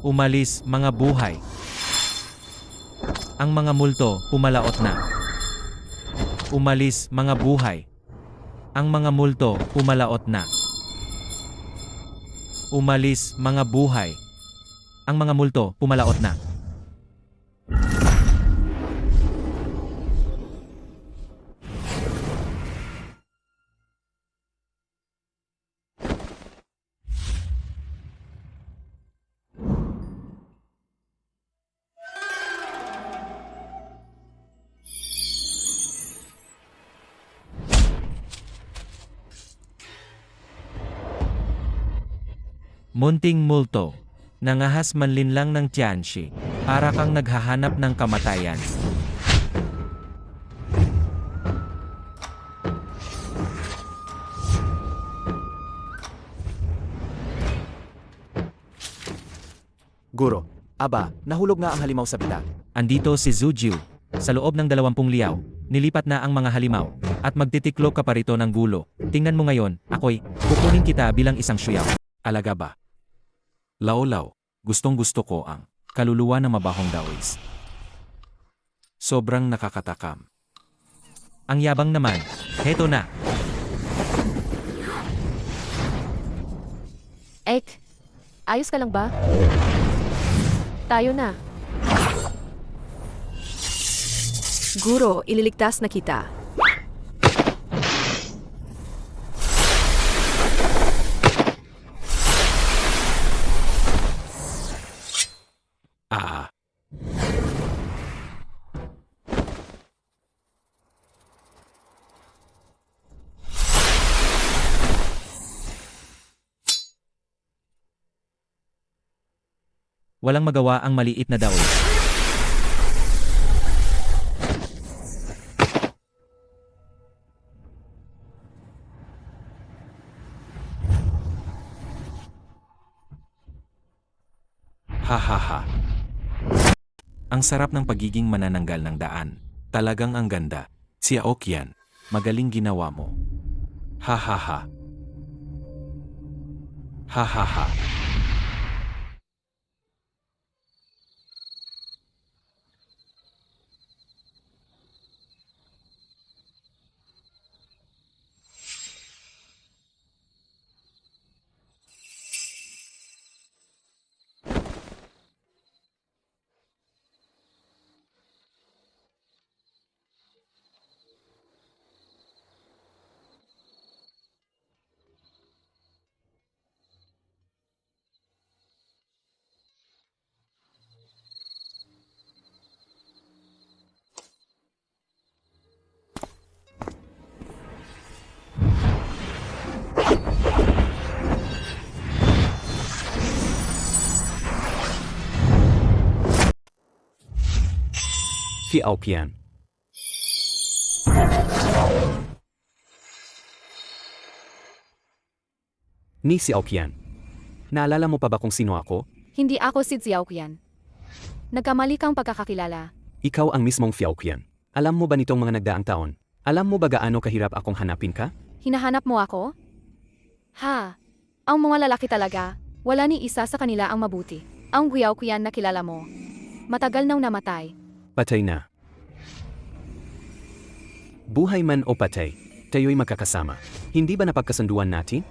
Umalis, mga buhay. Ang mga multo, pumalaot na. Umalis, mga buhay. Ang mga multo, pumalaot na. Umalis, mga buhay. Ang mga multo, pumalaot na. Munting multo. Nangahas manlinlang ng Tianxi. Para kang naghahanap ng kamatayan. Guro, aba, nahulog nga ang halimaw sa bitak. Andito si Zujiu. Sa loob ng 20 liyaw, nilipat na ang mga halimaw. At magtitiklop ka pa rito ng gulo. Tingnan mo ngayon, ako'y kukunin kita bilang isang syuyaw. Alaga ba? Laolaw, gustong gusto ko ang kaluluwa na mabahong dawis. Sobrang nakakatakam. Ang yabang naman, heto na. Ek, ayos ka lang ba? Tayo na. Guro, ililigtas na kita. Ah. Walang magawa ang maliit na dawis. Hahaha. Ang sarap ng pagiging manananggal ng daan. Talagang ang ganda. Si Aokian, magaling ginawa mo. Hahaha. Hahaha. Si Aokian. Ni si Aokian. Naalala mo pa ba kung sino ako? Hindi ako si Xiaoqian. Nagkamali kang pagkakakilala. Ikaw ang mismong Fiaoqian. Alam mo ba nitong mga nagdaang taon? Alam mo ba gaano kahirap akong hanapin ka? Hinahanap mo ako? Ha? Ang mga lalaki talaga, wala ni isa sa kanila ang mabuti. Ang Xiaoqian na kilala mo. Matagal nang namatay. Patay na. Buhay man o patay, tayo'y magkakasama. Hindi ba napagkasunduan natin?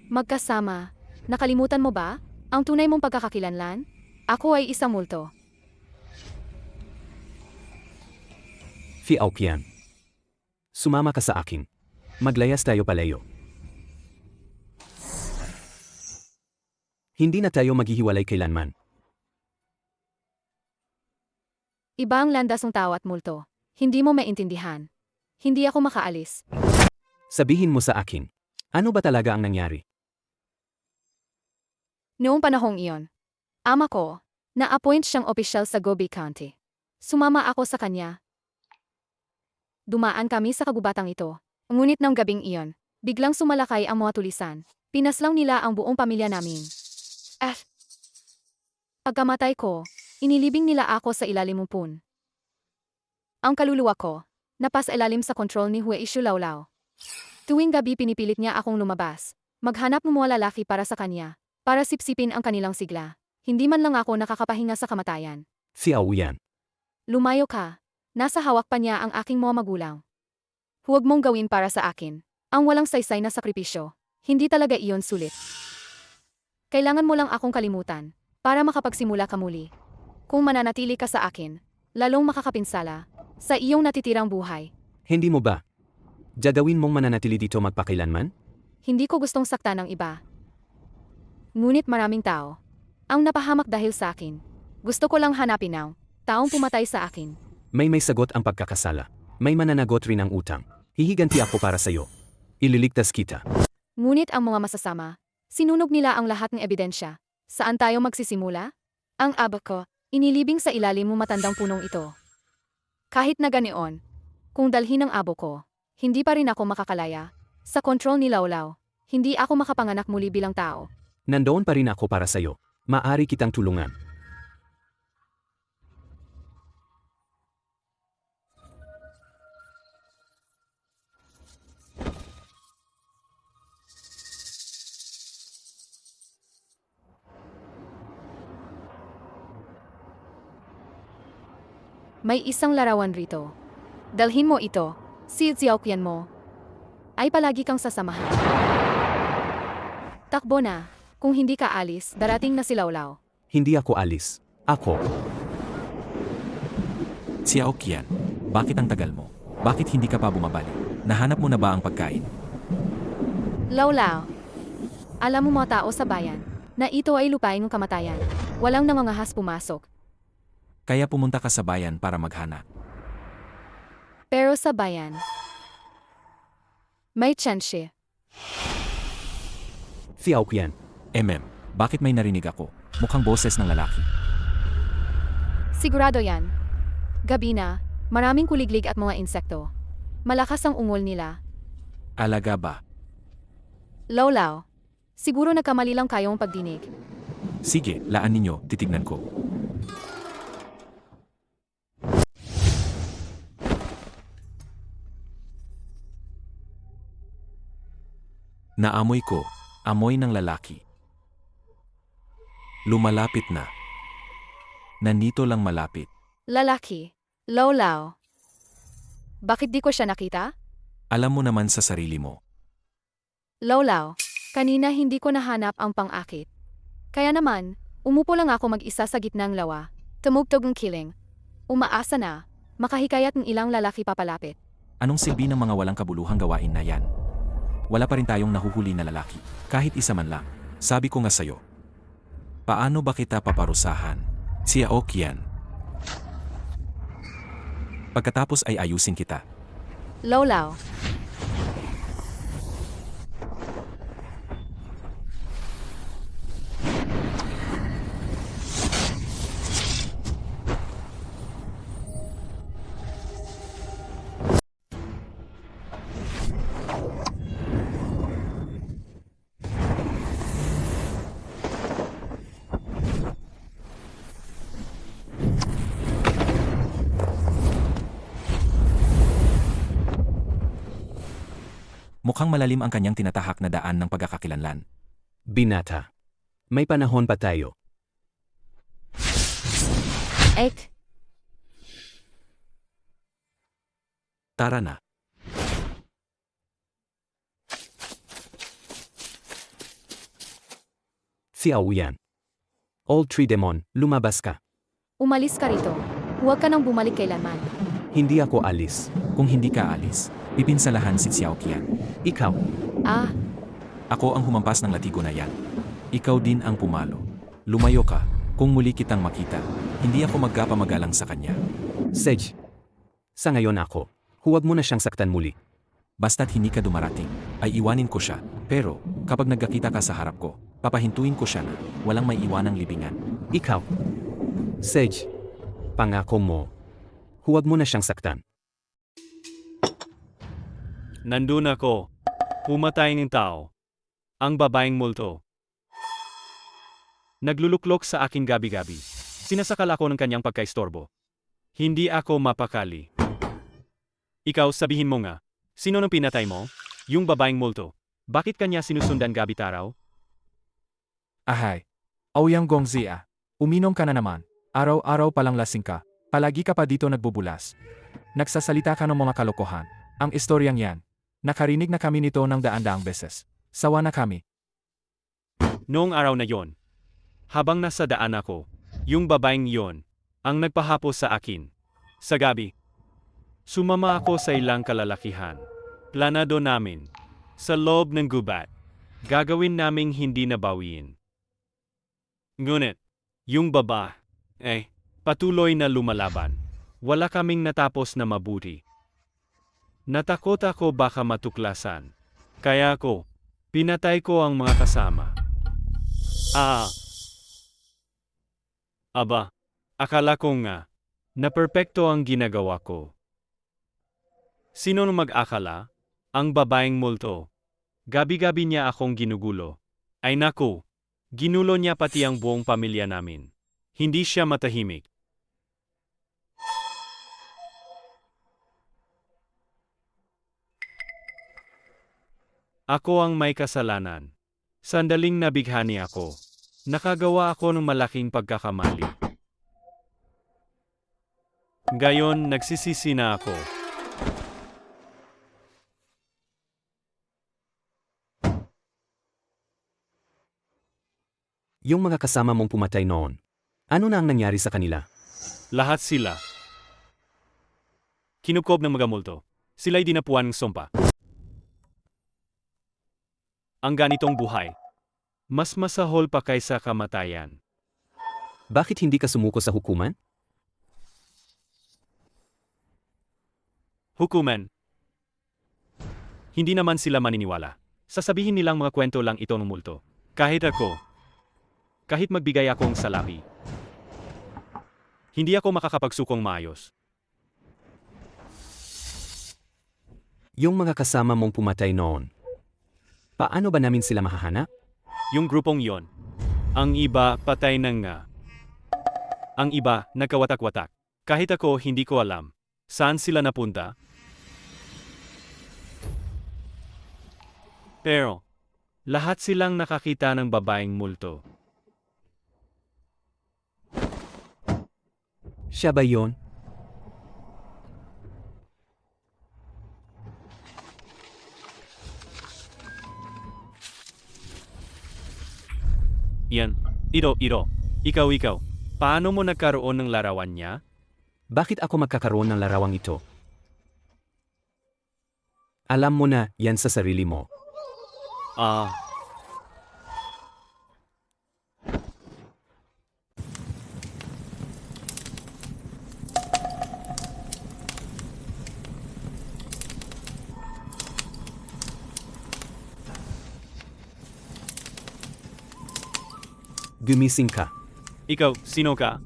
Magkasama. Nakalimutan mo ba? Ang tunay mong pagkakakilanlan? Ako ay isang multo. Fiaoqian. Sumama ka sa akin. Maglayas tayo palayo. Hindi na tayo maghihiwalay kailanman. Iba ang landas ng tao at multo. Hindi mo maintindihan. Hindi ako makaalis. Sabihin mo sa akin, ano ba talaga ang nangyari? Noong panahong iyon, ama ko, na-appoint siyang opisyal sa Gobi County. Sumama ako sa kanya. Dumaan kami sa kagubatang ito. Ngunit ng gabing iyon, biglang sumalakay ang mga tulisan. Pinaslang nila ang buong pamilya namin. Pagkamatay ko, inilibing nila ako sa ilalim ng pun. Ang kaluluwa ko, napasailalim sa kontrol ni Hue Ishu Laulao. Tuwing gabi pinipilit niya akong lumabas, maghanap ng mga lalaki para sa kanya. para sipsipin ang kanilang sigla. Hindi man lang ako nakakapahinga sa kamatayan. Xiao Yan. Lumayo ka. Nasa hawak pa niya ang aking mga magulang. Huwag mong gawin para sa akin. Ang walang saysay na sakripisyo. Hindi talaga iyon sulit. Kailangan mo lang akong kalimutan para makapagsimula ka muli. Kung mananatili ka sa akin, lalong makakapinsala sa iyong natitirang buhay. Hindi mo ba? Gagawin mong mananatili dito magpakailanman? Hindi ko gustong saktan ng iba. Ngunit maraming tao ang napahamak dahil sa akin. Gusto ko lang hanapin ang taong pumatay sa akin. May sagot ang pagkakasala. May mananagot rin ang utang. Hihiganti ako para sa'yo. Ililigtas kita. Ngunit ang mga masasama, sinunog nila ang lahat ng ebidensya. Saan tayo magsisimula? Ang aba ko, inilibing sa ilalim mo matandang punong ito. Kahit na ganoon, kung dalhin ang abo ko, hindi pa rin ako makakalaya. Sa kontrol ni Laulaw, hindi ako makapanganak muli bilang tao. Nandoon pa rin ako para sa'yo. Maari kitang tulungan. May isang larawan rito. Dalhin mo ito, si Xiaoqian mo. Ay palagi kang sasamahan. Takbo na. Kung hindi ka alis, darating na si Laulaw. Hindi ako alis. Ako. Xiao Qian, bakit ang tagal mo? Bakit hindi ka pa bumabalik? Nahanap mo na ba ang pagkain? Laulaw. Alam mo mga tao sa bayan, na ito ay lupain ng kamatayan. Walang nangangahas pumasok. Kaya pumunta ka sa bayan para maghanap. Pero sa bayan, may tsansi. Xiao Qian. Bakit may narinig ako? Mukhang boses ng lalaki. Sigurado yan. Gabi na, maraming kuliglig at mga insekto. Malakas ang ungol nila. Alaga ba? Laulaw. Siguro nagkamali lang kayong pagdinig. Sige, laan ninyo, titignan ko. Naamoy ko, amoy ng lalaki. Lumalapit na. Nandito lang malapit. Lalaki. Laulaw. Bakit di ko siya nakita? Alam mo naman sa sarili mo. Laulaw. Kanina hindi ko nahanap ang pang-akit. Kaya naman, umupo lang ako mag-isa sa gitnang lawa. Tumugtog ng kiling. Umaasa na, makahikayat ng ilang lalaki papalapit. Anong silbi ng mga walang kabuluhang gawain na yan? Wala pa rin tayong nahuhuli na lalaki. Kahit isa man lang. Sabi ko nga sa'yo. Paano ba kita paparusahan? Xiao Qian. Pagkatapos ay ayusin kita. Laulaw. Mukhang malalim ang kanyang tinatahak na daan ng pagkakakilanlan. Binata. May panahon pa tayo. Ek. Tara na. Xiao Yan. Old Tree Demon, lumabas ka. Umalis ka rito. Huwag ka nang bumalik kailanman. Hindi ako alis. Kung hindi ka alis, pipinsalahan si Xiao Qian. Ikaw. Ah, Ako ang humampas ng latigo na yan. Ikaw din ang pumalo. Lumayo ka. Kung muli kitang makita, hindi ako magkapamagalang sa kanya. Sage. Sa ngayon ako. Huwag mo na siyang saktan muli. Basta't hindi ka dumarating, ay iwanin ko siya. Pero, kapag nagkakita ka sa harap ko, papahintuin ko siya na walang may iwanang libingan. Ikaw. Sage. Pangako mo. Huwag mo na siyang saktan. Nandun ako. Pumatay ng tao. Ang babaeng multo. Nagluluklok sa akin gabi-gabi. Sinasakal ako ng kanyang pagkaistorbo. Hindi ako mapakali. Ikaw, sabihin mo nga, sino nang pinatay mo? Yung babaeng multo. Bakit kanya sinusundan gabi-taraw? Ahay. Ouyang Gongzi ah. Uminom ka na naman. Araw-araw palang lasing ka. Palagi ka pa dito nagbubulas. Nagsasalita ka ng mga kalokohan. Ang istoryang yan. Nakarinig na kami nito ng daan-daang beses. Sawa na kami. Noong araw na yon, habang nasa daan ako, yung babaeng yon, ang nagpahapos sa akin. Sa gabi, sumama ako sa ilang kalalakihan. Planado namin, sa loob ng gubat, gagawin naming hindi nabawiin. Ngunit, yung patuloy na lumalaban. Wala kaming natapos na mabuti. Natakot ako baka matuklasan. Kaya pinatay ko ang mga kasama. Akala ko nga, na perpekto ang ginagawa ko. Sino nang mag-akala? Ang babaeng multo. Gabi-gabi niya akong ginugulo. Ay naku, ginulo niya pati ang buong pamilya namin. Hindi siya matahimik. Ako ang may kasalanan. Sandaling nabighani ako. Nakagawa ako ng malaking pagkakamali. Gayon, nagsisisi na ako. Yung mga kasama mong pumatay noon. Ano na ang nangyari sa kanila? Lahat sila. Kinukob ng mga multo. Sila'y dinapuan ng sumpa. Ang ganitong buhay, mas masahol pa kaysa kamatayan. Bakit hindi ka sumuko sa hukuman? Hukuman. Hindi naman sila maniniwala. Sasabihin nilang mga kwento lang ito ng multo. Kahit magbigay akong salapi, hindi ako makakapagsukong maayos. Yung mga kasama mong pumatay noon. Paano ba namin sila mahahanap? Yung grupong yon, ang iba patay na nga. Ang iba nagkawatak-watak. Kahit ako hindi ko alam saan sila napunta. Pero, lahat silang nakakita ng babaeng multo. Siya ba yon? Yan. Iro. Ikaw. Paano mo nagkaroon ng larawan niya? Bakit ako magkakaroon ng larawang ito? Alam mo na yan sa sarili mo. Gumising ka. Ikaw, sino ka?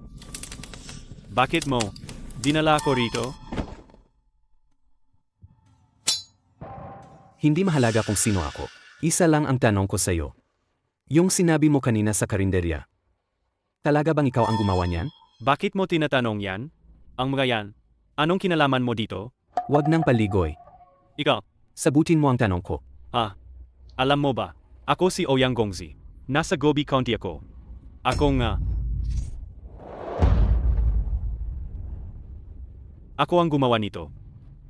Bakit mo dinala ako rito? Hindi mahalaga kung sino ako. Isa lang ang tanong ko sa'yo. Yung sinabi mo kanina sa karinderya. Talaga bang ikaw ang gumawa niyan? Bakit mo tinatanong yan? Ang mga yan, anong kinalaman mo dito? Huwag nang paligoy. Ikaw, Sabutin mo ang tanong ko. alam mo ba, ako si Ouyang Gongzi. Nasa Gobi County ako. Ako ang gumawa nito.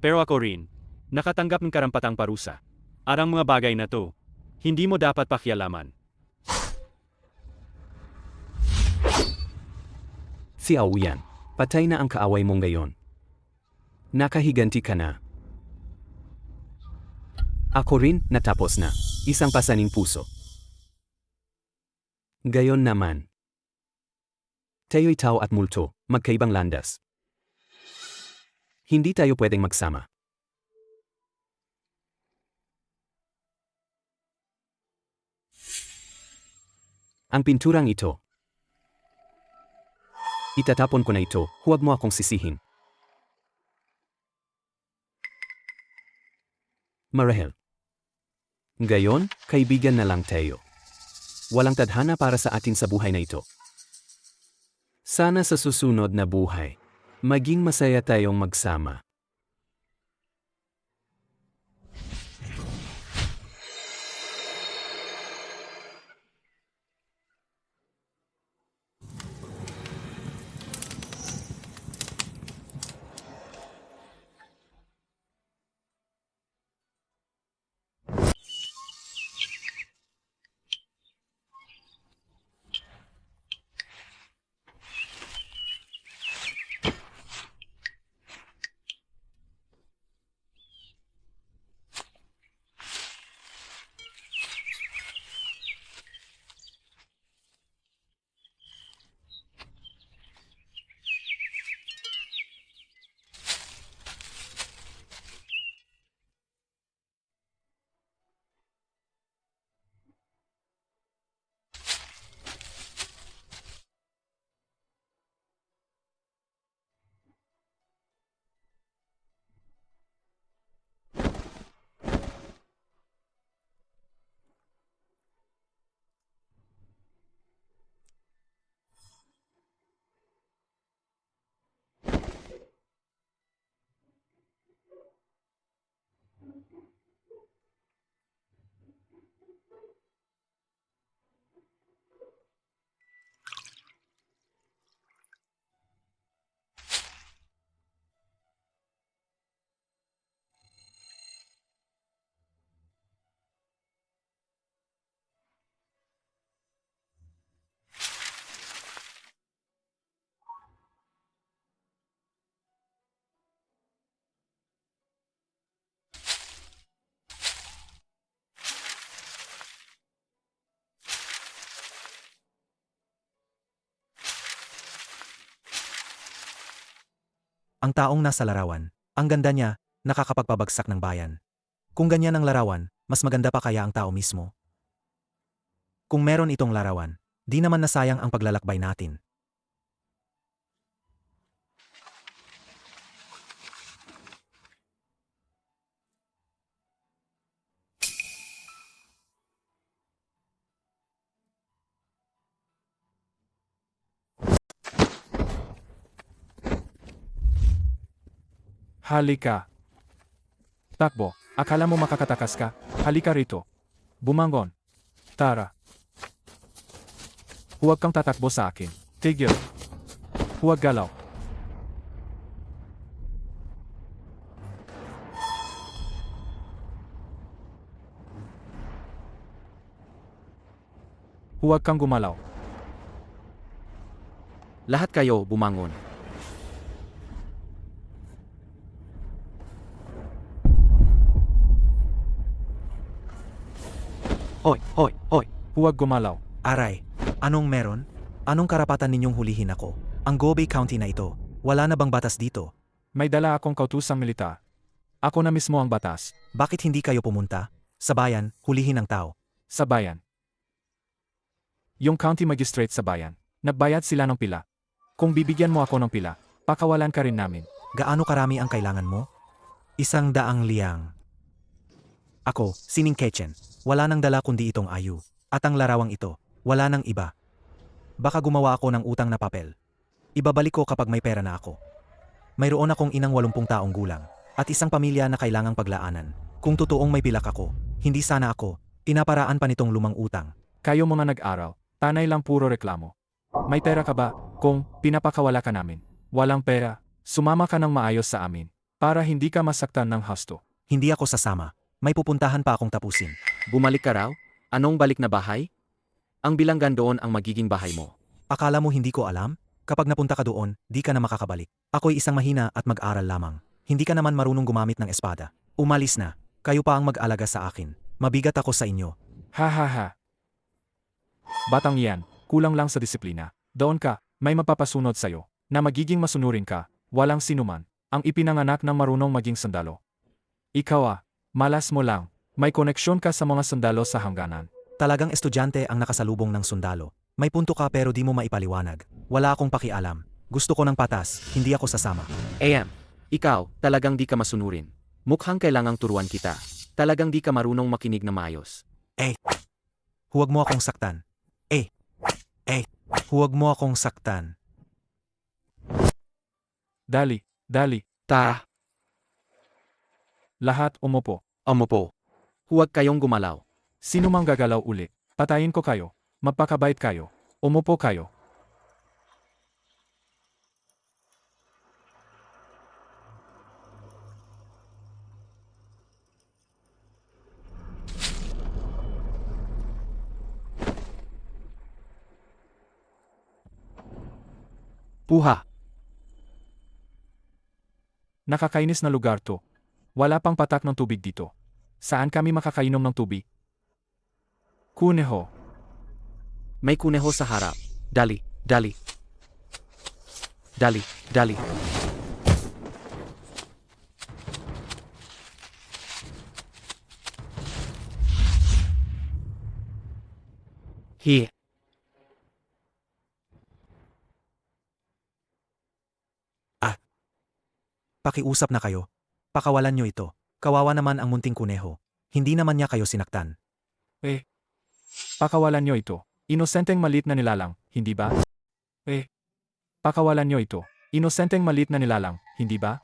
Pero ako rin, nakatanggap ng karampatang parusa. Arang mga bagay na to, hindi mo dapat pakialaman. Si Aoyan, patay na ang kaaway mong gayon. Nakahiganti ka na. Ako rin, natapos na. Isang pasaning puso. Gayon naman. Tayo'y tao at multo, magkaibang landas. Hindi tayo pwedeng magsama. Ang pinturang ito. Itatapon ko na ito, huwag mo akong sisihin. Marahil. Gayon, kaibigan na lang tayo. Walang tadhana para sa atin sa buhay na ito. Sana sa susunod na buhay, maging masaya tayong magsama. ang taong nasa larawan. Ang ganda niya, nakakapagpabagsak ng bayan. Kung ganyan ang larawan, mas maganda pa kaya ang tao mismo? Kung meron itong larawan, di naman nasayang ang paglalakbay natin. Halika. Takbo, akala mo makakatakas ka? Halika rito. Bumangon. Tara. Huwag kang tatakbo sa akin. Tigil. Huwag galaw. Huwag kang gumalaw. Lahat kayo bumangon. Hoy, hoy, hoy. Huwag gumalaw. Aray, anong meron? Anong karapatan ninyong hulihin ako? Ang Gobey County na ito, wala na bang batas dito? May dala akong kautusang militar. Ako na mismo ang batas. Bakit hindi kayo pumunta? Sa bayan, hulihin ang tao. Sa bayan. Yung county magistrate sa bayan. Nagbayad sila ng pila. Kung bibigyan mo ako ng pila, pakawalan ka rin namin. Gaano karami ang kailangan mo? 100 liang. Ako, Sining Kechen, wala nang dala kundi itong ayu. At ang larawang ito, wala nang iba. Baka gumawa ako ng utang na papel. Ibabalik ko kapag may pera na ako. Mayroon akong inang 80 taong gulang, at isang pamilya na kailangang paglaanan. Kung totoong may pilak ako, hindi sana ako, pinaparaan pa nitong lumang utang. Kayo muna nag-aral, tanay lang puro reklamo. May pera ka ba? Kung pinapakawala ka namin. Walang pera, sumama ka ng maayos sa amin. Para hindi ka masaktan ng hasto. Hindi ako sasama. May pupuntahan pa akong tapusin. Bumalik ka raw? Anong balik na bahay? Ang bilanggan doon ang magiging bahay mo. Akala mo hindi ko alam? Kapag napunta ka doon, di ka na makakabalik. Ako'y isang mahina at mag-aral lamang. Hindi ka naman marunong gumamit ng espada. Umalis na. Kayo pa ang mag-alaga sa akin. Mabigat ako sa inyo. Ha ha ha. Batang yan, kulang lang sa disiplina. Doon ka, may mapapasunod sa'yo, na magiging masunurin ka, walang sinuman, ang ipinanganak ng marunong maging sundalo. Ikaw malas mo lang, may koneksyon ka sa mga sundalo sa hangganan. Talagang estudyante ang nakasalubong ng sundalo. May punto ka pero di mo maipaliwanag. Wala akong pakialam. Gusto ko ng patas, hindi ako sasama. Ikaw, talagang di ka masunurin. Mukhang kailangang turuan kita. Talagang di ka marunong makinig na maayos. Huwag mo akong saktan. Huwag mo akong saktan. Dali, dali, Tara, lahat umupo. umupo. Huwag kayong gumalaw. Sino mang gagalaw uli, patayin ko kayo. Magpakabait kayo. Umupo kayo. Puha. Nakakainis na lugar to. Wala pang patak ng tubig dito. Saan kami makakainom ng tubig? Kuneho. May kuneho sa harap. Dali, dali. Dali, dali. Hi. Pakiusap na kayo. Pakawalan nyo ito. Kawawa naman ang munting kuneho. Hindi naman niya kayo sinaktan. Pakawalan nyo ito. Inosenteng malit na nilalang, hindi ba? Pakawalan nyo ito. Inosenteng malit na nilalang, hindi ba?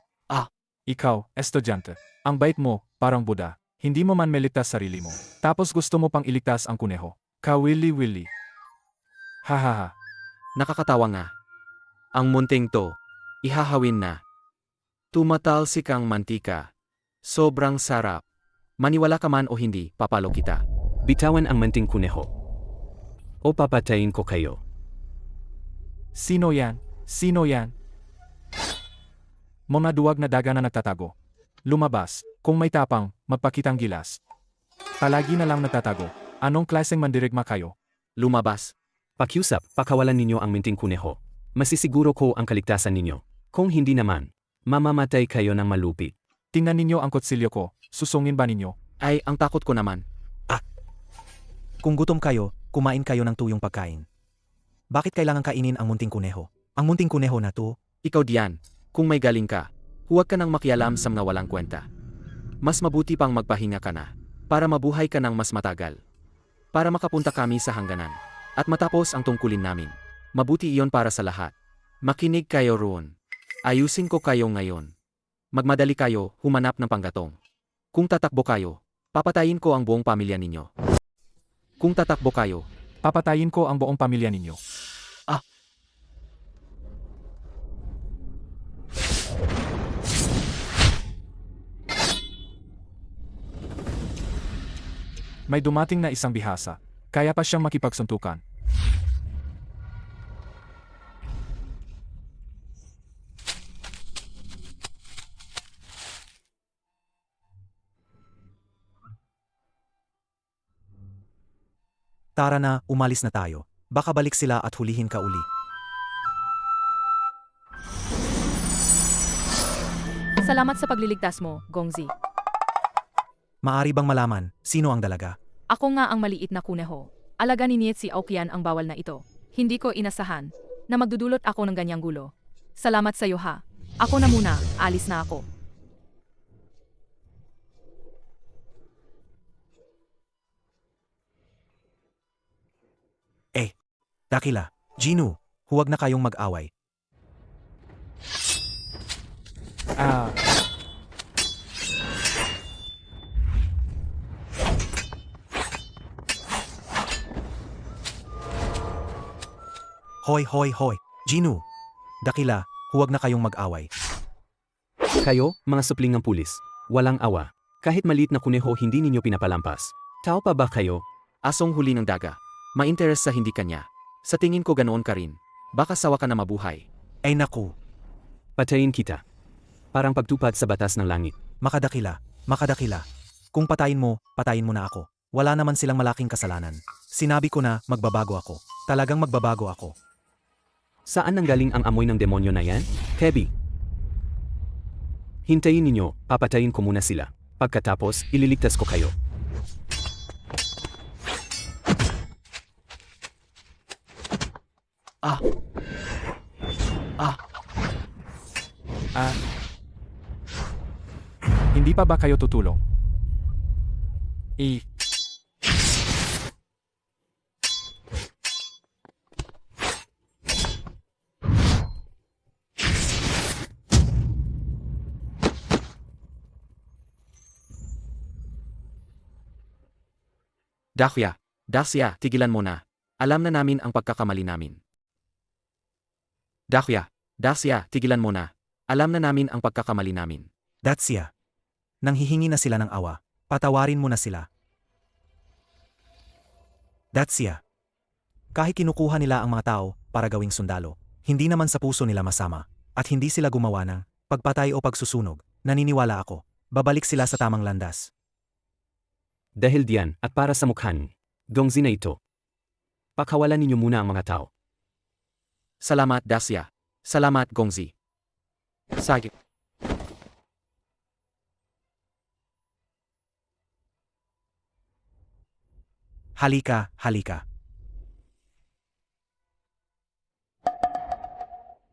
Ikaw, estudyante. Ang bait mo, parang Buddha. Hindi mo man meligtas sarili mo. Tapos gusto mo pang iligtas ang kuneho. Kawili-wili. Hahaha. Nakakatawa nga. Ang munting to, ihahawin na. Tumatalsik ang mantika. Sobrang sarap. Maniwala ka man o hindi, papalo kita. Bitawan ang munting kuneho. O papatayin ko kayo. Sino yan? Sino yan? Mga duwag na daga na nagtatago. Lumabas. Kung may tapang, magpakitang gilas. Palagi na lang nagtatago. Anong klaseng mandirigma kayo? Lumabas. Pakiusap, pakawalan ninyo ang munting kuneho. Masisiguro ko ang kaligtasan ninyo. Kung hindi naman, Mamamatay kayo ng malupit. Tingnan ninyo ang kutsilyo ko, susungin ba ninyo? Ay, ang takot ko naman. Kung gutom kayo, kumain kayo ng tuyong pagkain. Bakit kailangan kainin ang munting kuneho? Ang munting kuneho na to, Ikaw diyan, kung may galing ka, huwag ka nang makialam sa mga walang kwenta. Mas mabuti pang magpahinga ka na, para mabuhay ka ng mas matagal. Para makapunta kami sa hangganan, at matapos ang tungkulin namin. Mabuti iyon para sa lahat. Makinig kayo roon. Ayusin ko kayo ngayon. Magmadali kayo, humanap ng panggatong. Kung tatakbo kayo, papatayin ko ang buong pamilya ninyo. Kung tatakbo kayo, Papatayin ko ang buong pamilya ninyo. May dumating na isang bihasa, kaya pa siyang makipagsuntukan. tara na, umalis na tayo. Baka balik sila at hulihin ka uli. Salamat sa pagliligtas mo, Gongzi. Maari bang malaman, sino ang dalaga? Ako nga ang maliit na kuneho. Alaga ni Niet si Aokian ang bawal na ito. Hindi ko inasahan na magdudulot ako ng ganyang gulo. Salamat sa iyo ha. Ako na muna, alis na ako. Dakila, Jinu, huwag na kayong mag-away. Ah, Hoy, hoy, hoy. Jinu. Dakila, huwag na kayong mag-away. Kayo, mga supling ng pulis, walang awa. Kahit maliit na kuneho hindi ninyo pinapalampas. Tao pa ba kayo? asong huli ng daga. Ma-interes sa hindi kanya. Sa tingin ko ganoon ka rin. Baka sawa ka na mabuhay. Ay naku, Patayin kita. Parang pagtupad sa batas ng langit. makadakila, makadakila. Kung patayin mo na ako. Wala naman silang malaking kasalanan. Sinabi ko na magbabago ako. Talagang magbabago ako. Saan nanggaling ang amoy ng demonyo na yan? Kebi. Hintayin ninyo, papatayin ko muna sila. Pagkatapos, ililigtas ko kayo. hindi pa ba kayo tutulong? Dacia, tigilan mo na. Alam na namin ang pagkakamali namin. Dacia, tigilan mo na. Alam na namin ang pagkakamali namin. Datsya. Nanghihingi na sila ng awa. Patawarin mo na sila. Datsya. Kahit kinukuha nila ang mga tao para gawing sundalo, hindi naman sa puso nila masama, at hindi sila gumawa ng pagpatay o pagsusunog. Naniniwala ako, babalik sila sa tamang landas. Dahil diyan, at para sa mukhan, Gongzi na ito. Pakawalan ninyo muna ang mga tao. Salamat, Dacia. Salamat, Gongzi. Sige. Halika, halika.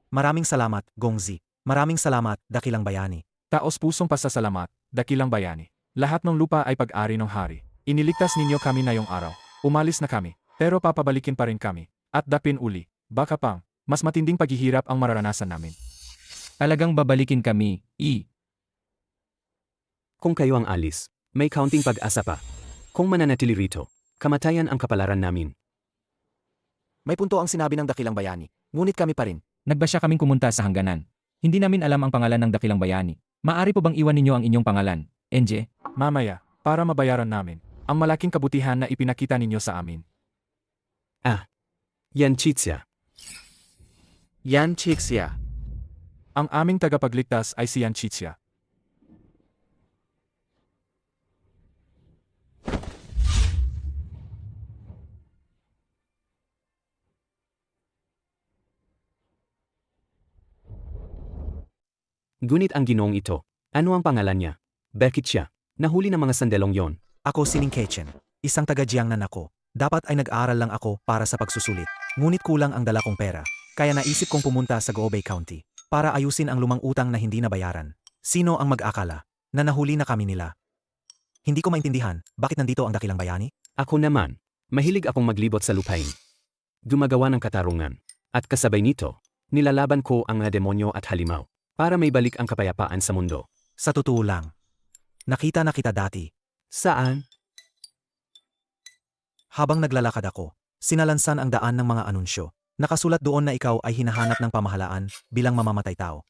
Maraming salamat, Gongzi. Maraming salamat, Dakilang Bayani. Taos pusong pasasalamat, Dakilang Bayani. Lahat ng lupa ay pag-ari ng hari. Iniligtas ninyo kami na yung araw. Umalis na kami, pero papabalikin pa rin kami. At dapin uli, baka pang, mas matinding paghihirap ang mararanasan namin. Talagang babalikin kami, Kung kayo ang alis, may counting pag-asa pa. Kung mananatili rito, kamatayan ang kapalaran namin. May punto ang sinabi ng Dakilang Bayani, ngunit kami pa rin. Nagbasya kaming kumunta sa hangganan. Hindi namin alam ang pangalan ng Dakilang Bayani. Maari po bang iwan ninyo ang inyong pangalan, NJ? Mamaya, para mabayaran namin, ang malaking kabutihan na ipinakita ninyo sa amin. Yan Chitsya. Yan, Chixia. Ang aming tagapagligtas ay si Yan Chichia. Ngunit ang ginoong ito, ano ang pangalan niya? Bakit siya? Nahuli ng mga sandelong yon. Ako si Ning Kechen, isang taga-Jiangnan ako. Dapat ay nag-aaral lang ako para sa pagsusulit. Ngunit kulang ang dala kong pera. Kaya naisip kong pumunta sa Goobei County para ayusin ang lumang utang na hindi nabayaran. Sino ang mag-akala na nahuli na kami nila? Hindi ko maintindihan, bakit nandito ang dakilang bayani? Ako naman, mahilig akong maglibot sa lupain. Gumagawa ng katarungan. At kasabay nito, nilalaban ko ang mga demonyo at halimaw para may balik ang kapayapaan sa mundo. Sa totoo lang. Nakita na kita dati. Saan? Habang naglalakad ako, sinalansan ang daan ng mga anunsyo. Nakasulat doon na ikaw ay hinahanap ng pamahalaan bilang mamamatay tao.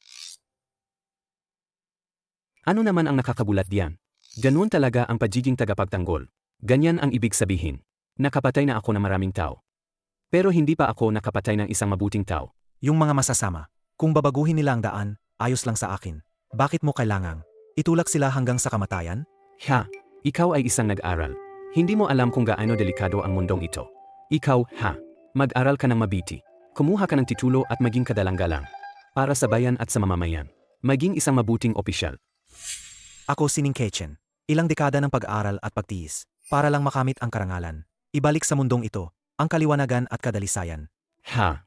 Ano naman ang nakakabulat diyan? Ganun talaga ang pagiging tagapagtanggol. Ganyan ang ibig sabihin. Nakapatay na ako ng maraming tao. Pero hindi pa ako nakapatay ng isang mabuting tao. Yung mga masasama, kung babaguhin nila ang daan, ayos lang sa akin. Bakit mo kailangang itulak sila hanggang sa kamatayan? Ha, ikaw ay isang nag-aral. Hindi mo alam kung gaano delikado ang mundong ito. Ikaw, mag-aral ka ng mabiti. Kumuha ka ng titulo at maging kadalang-galang. Para sa bayan at sa mamamayan. Maging isang mabuting opisyal. Ako si Ning Kechen. Ilang dekada ng pag-aaral at pagtiis para lang makamit ang karangalan. Ibalik sa mundong ito ang kaliwanagan at kadalisayan. Ha,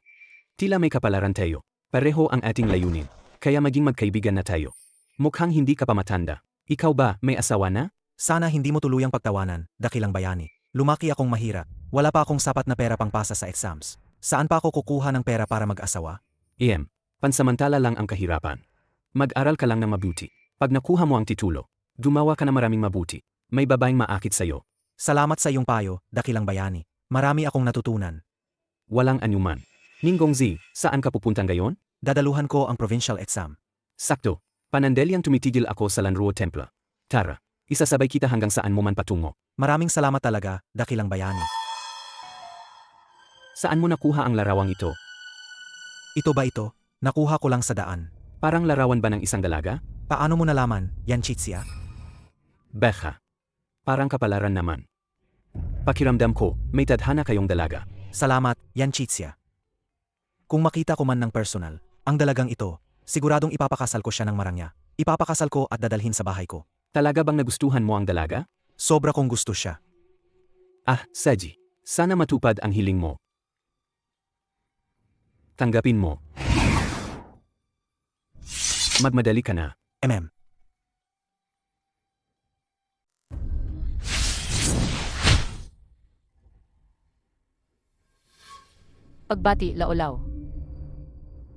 tila may kapalaran tayo. Pareho ang ating layunin. Kaya maging magkaibigan na tayo. Mukhang hindi ka pa matanda. Ikaw ba, may asawa na? Sana hindi mo tuluyang pagtawanan, dakilang bayani. Lumaki akong mahirap. Wala pa akong sapat na pera pang pasa sa exams. Saan pa ako kukuha ng pera para mag-asawa? Pansamantala lang ang kahirapan. Mag-aral ka lang ng mabuti. Pag nakuha mo ang titulo, gumawa ka ng maraming mabuti. May babaeng maakit sa'yo. Salamat sa iyong payo, dakilang bayani. Marami akong natutunan. Walang anyuman. Ninggongzi, saan ka pupunta ngayon? Dadaluhan ko ang provincial exam. Sakto. Panandaliang tumitigil ako sa Lanruo Temple. Tara, isasabay kita hanggang saan mo man patungo. Maraming salamat talaga, dakilang bayani. Saan mo nakuha ang larawang ito? Ito ba ito? Nakuha ko lang sa daan. Parang larawan ba ng isang dalaga? Paano mo nalaman, Yan Chitsia? Beka. Parang kapalaran naman. Pakiramdam ko, may tadhana kayong dalaga. Salamat, Yan Chitsia. Kung makita ko man ng personal, ang dalagang ito, siguradong ipapakasal ko siya ng marangya. Ipapakasal ko at dadalhin sa bahay ko. Talaga bang nagustuhan mo ang dalaga? Sobra kong gusto siya. Saji. Sana matupad ang hiling mo. Tanggapin mo. Magmadali ka na. MM. Pagbati, laolaw.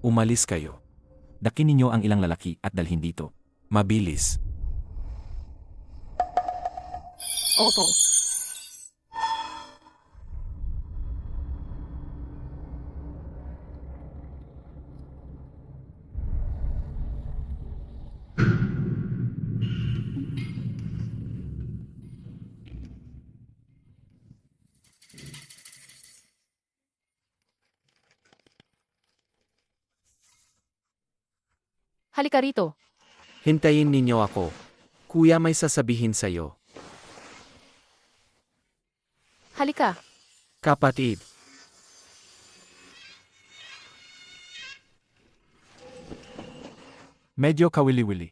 Umalis kayo. Dakin ninyo ang ilang lalaki at dalhin dito. Mabilis. Opo. Halika rito. Hintayin ninyo ako. Kuya, may sasabihin sa'yo. Halika. Kapatid. Medyo kawili-wili.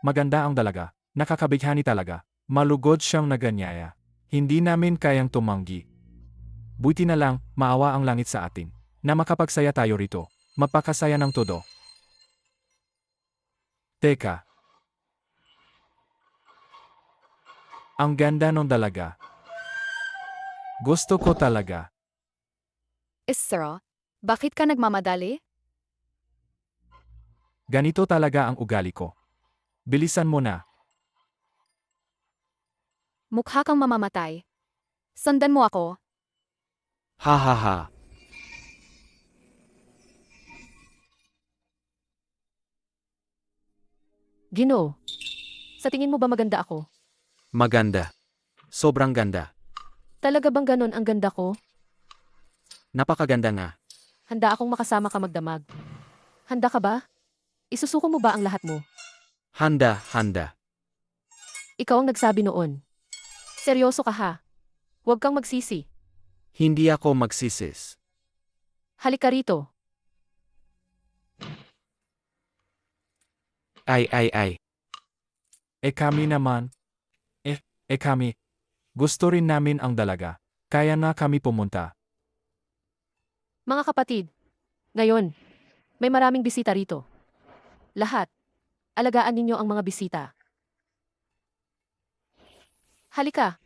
Maganda ang dalaga. Nakakabighani talaga. Malugod siyang naganyaya. Hindi namin kayang tumanggi. Buti na lang, maawa ang langit sa atin. Na makapagsaya tayo rito. Mapakasaya ng todo. Teka. Ang ganda ng dalaga. Gusto ko talaga. Isra, bakit ka nagmamadali? Ganito talaga ang ugali ko. Bilisan mo na. Mukha kang mamamatay. Sundan mo ako. Ha ha ha. Sa tingin mo ba maganda ako? Maganda. Sobrang ganda. Talaga bang ganon ang ganda ko? Napakaganda nga. Handa akong makasama ka magdamag. Handa ka ba? Isusuko mo ba ang lahat mo? Handa, handa. Ikaw ang nagsabi noon. Seryoso ka ha? Huwag kang magsisi. Hindi ako magsisis. Halika rito. Ay. Kami naman. Kami. Gusto rin namin ang dalaga. Kaya na kami pumunta. Mga kapatid, ngayon, may maraming bisita rito. Lahat, alagaan ninyo ang mga bisita. Halika.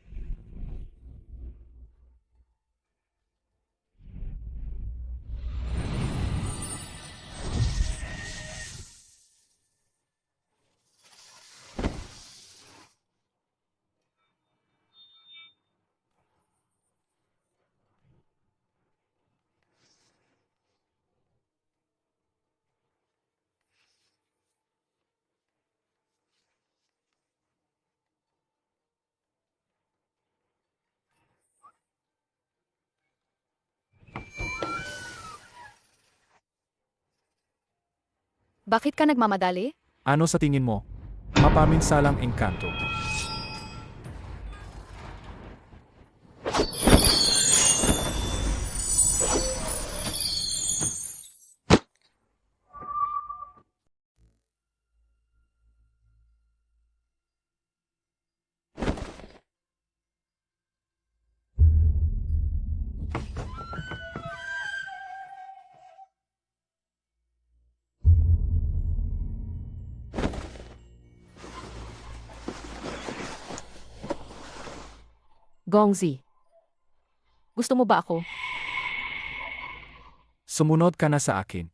Bakit ka nagmamadali? Ano sa tingin mo? Mapaminsalang engkanto. Gongzi. Gusto mo ba ako? Sumunod ka na sa akin.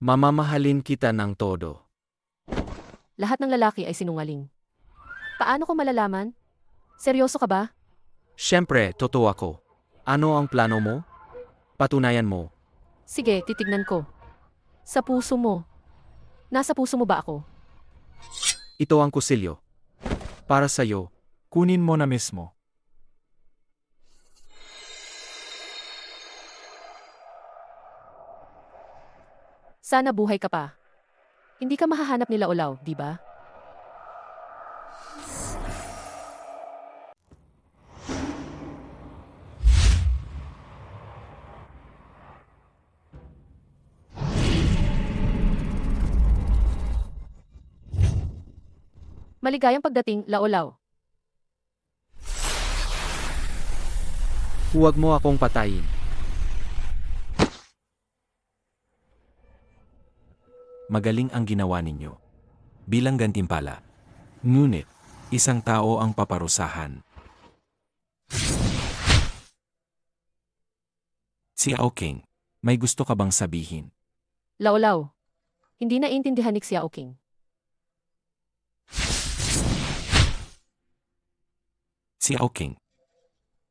Mamamahalin kita ng todo. Lahat ng lalaki ay sinungaling. Paano ko malalaman? Seryoso ka ba? Siyempre, totoo ako. Ano ang plano mo? Patunayan mo. Sige, titignan ko. Sa puso mo. Nasa puso mo ba ako? Ito ang kusilyo. Para sa'yo. Kunin mo na mismo. Sana buhay ka pa. Hindi ka mahahanap nila Olaw, di ba? Maligayang pagdating, Laolaw. Huwag mo akong patayin. Magaling ang ginawa ninyo. Bilang gantimpala. Ngunit, isang tao ang paparusahan. Si Aoking, may gusto ka bang sabihin? Laolaw. Hindi naiintindihan ni Xiao King. Si Aoking,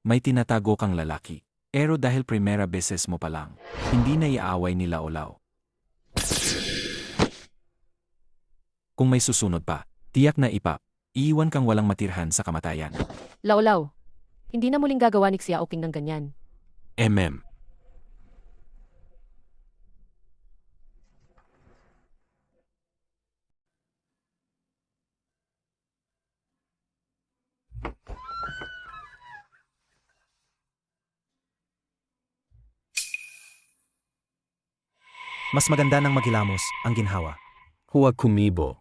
may tinatago kang lalaki. Pero dahil primera beses mo pa lang, hindi na iaaway ni Laolaw. Kung may susunod pa, tiyak na iiwan kang walang matirhan sa kamatayan. Laolaw. Hindi na muling gagawa ni Xiao King ng ganyan. MM. Mas maganda ng maghilamos ang ginhawa. Huwag kumibo.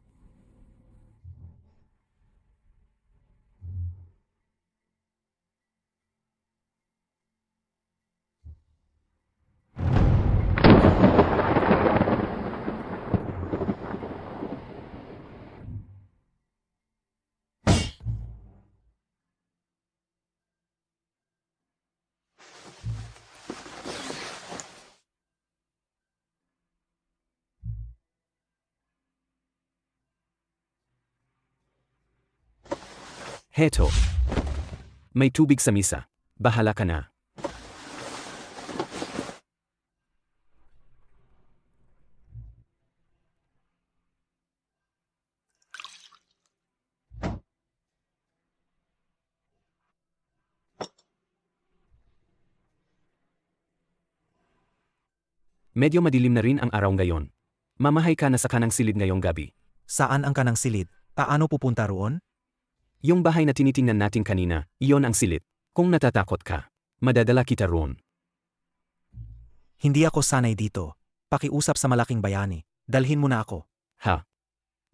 Heto. May tubig sa misa. Bahala ka na. Medyo madilim na rin ang araw ngayon. Mamahay ka na sa kanang silid ngayong gabi. Saan ang kanang silid? Paano pupunta roon? Yung bahay na tinitingnan natin kanina, iyon ang silid. Kung natatakot ka, madadala kita roon. Hindi ako sanay dito. Pakiusap sa malaking bayani. Dalhin mo na ako. Ha?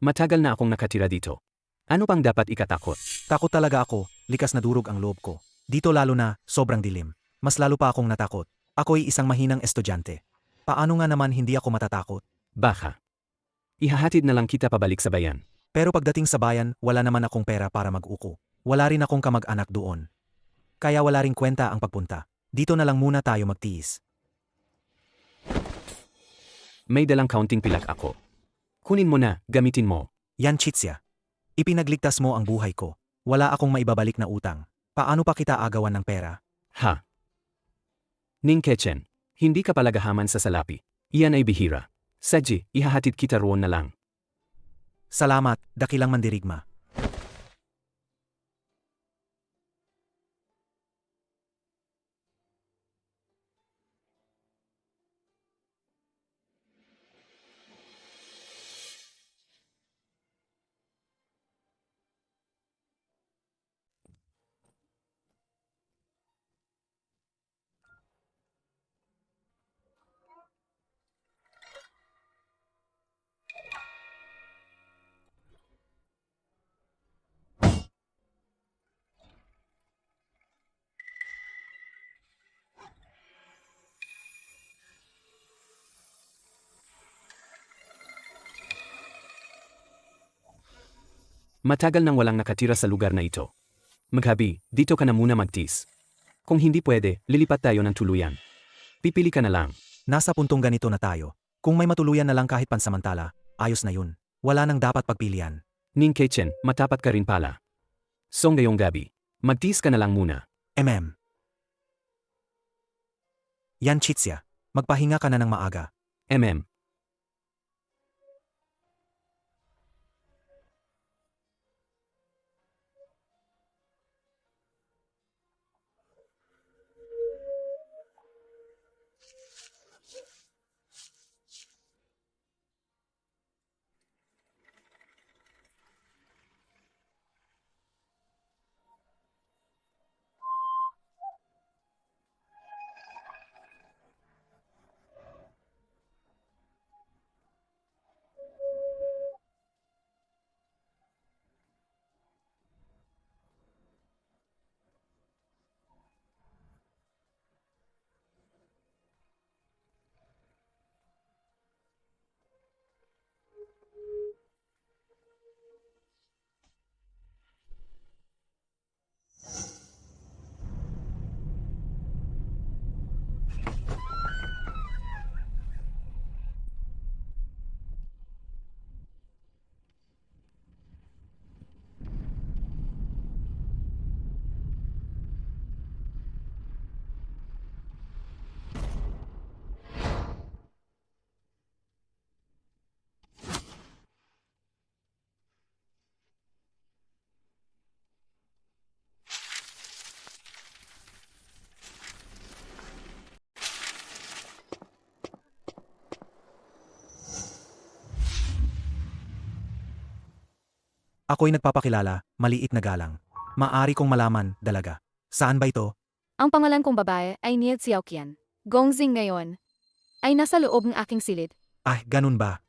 Matagal na akong nakatira dito. Ano pang dapat ikatakot? Takot talaga ako, likas na durog ang loob ko. Dito lalo na, sobrang dilim. Mas lalo pa akong natakot. Ako'y isang mahinang estudyante. Paano nga naman hindi ako matatakot? Baka. Ihahatid na lang kita pabalik sa bayan. Pero pagdating sa bayan, wala naman akong pera para mag-uko. Wala rin akong kamag-anak doon. Kaya wala ring kwenta ang pagpunta. Dito na lang muna tayo magtiis. May dalang counting pilak ako. Kunin mo na, gamitin mo. Yan Chitsya. Ipinagligtas mo ang buhay ko. Wala akong maibabalik na utang. Paano pa kita agawan ng pera? Ha? Ning Kechen, hindi ka palagahaman sa salapi. Iyan ay bihira. Sadji, ihahatid kita roon na lang. Salamat, dakilang mandirigma. Matagal nang walang nakatira sa lugar na ito. Maghabi, dito ka na muna magtis. Kung hindi pwede, lilipat tayo ng tuluyan. Pipili ka na lang. Nasa puntong ganito na tayo. Kung may matuluyan na lang kahit pansamantala, ayos na yun. Wala nang dapat pagpilian. Ning Kechen, matapat ka rin pala. So ngayong gabi, magtis ka na lang muna. Yan Chitsya. Magpahinga ka na ng maaga. MM. Ako'y nagpapakilala, maliit na galang. Maari kong malaman, dalaga. Saan ba ito? Ang pangalan kong babae ay Niel Xiaoqian. Gongzing ngayon ay nasa loob ng aking silid. Ah, ganun ba?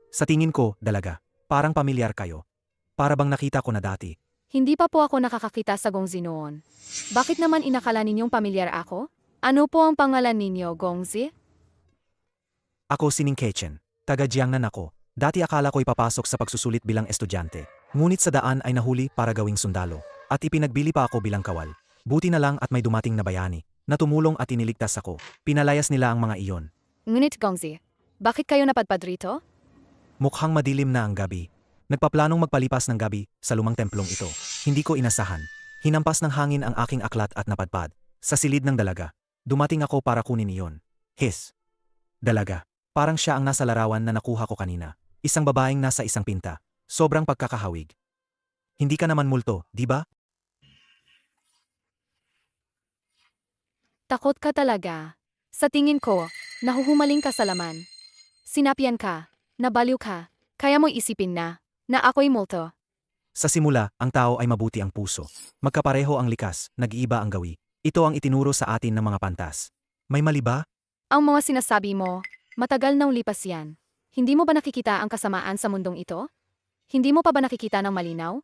Sa tingin ko, dalaga. Parang pamilyar kayo. Para bang nakita ko na dati. Hindi pa po ako nakakakita sa Gongzi noon. Bakit naman inakala ninyong pamilyar ako? Ano po ang pangalan ninyo, Gongzi? Ako si Ning Kechen. Taga Jiangnan ako. Dati akala ko'y papasok sa pagsusulit bilang estudyante. Ngunit sa daan ay nahuli para gawing sundalo. At ipinagbili pa ako bilang kawal. Buti na lang at may dumating na bayani. Na tumulong at iniligtas ako. Pinalayas nila ang mga iyon. Ngunit Gongzi, bakit kayo napadpad rito? Mukhang madilim na ang gabi. Nagpaplanong magpalipas ng gabi sa lumang templong ito. Hindi ko inasahan. Hinampas ng hangin ang aking aklat at napadpad. Sa silid ng dalaga. Dumating ako para kunin iyon. His. Dalaga. Parang siya ang nasa larawan na nakuha ko kanina. Isang babaeng nasa isang pinta. Sobrang pagkakahawig. Hindi ka naman multo, di ba? Takot ka talaga. Sa tingin ko, Nahuhumaling ka sa laman. Sinapian ka, nabaliw ka, kaya mo isipin na ako'y multo. Sa simula, ang tao ay mabuti ang puso. Magkapareho ang likas, nag-iiba ang gawi. Ito ang itinuro sa atin ng mga pantas. May mali ba? Ang mga sinasabi mo, matagal nang lipas yan. Hindi mo ba nakikita ang kasamaan sa mundong ito? Hindi mo pa ba nakikita ng malinaw?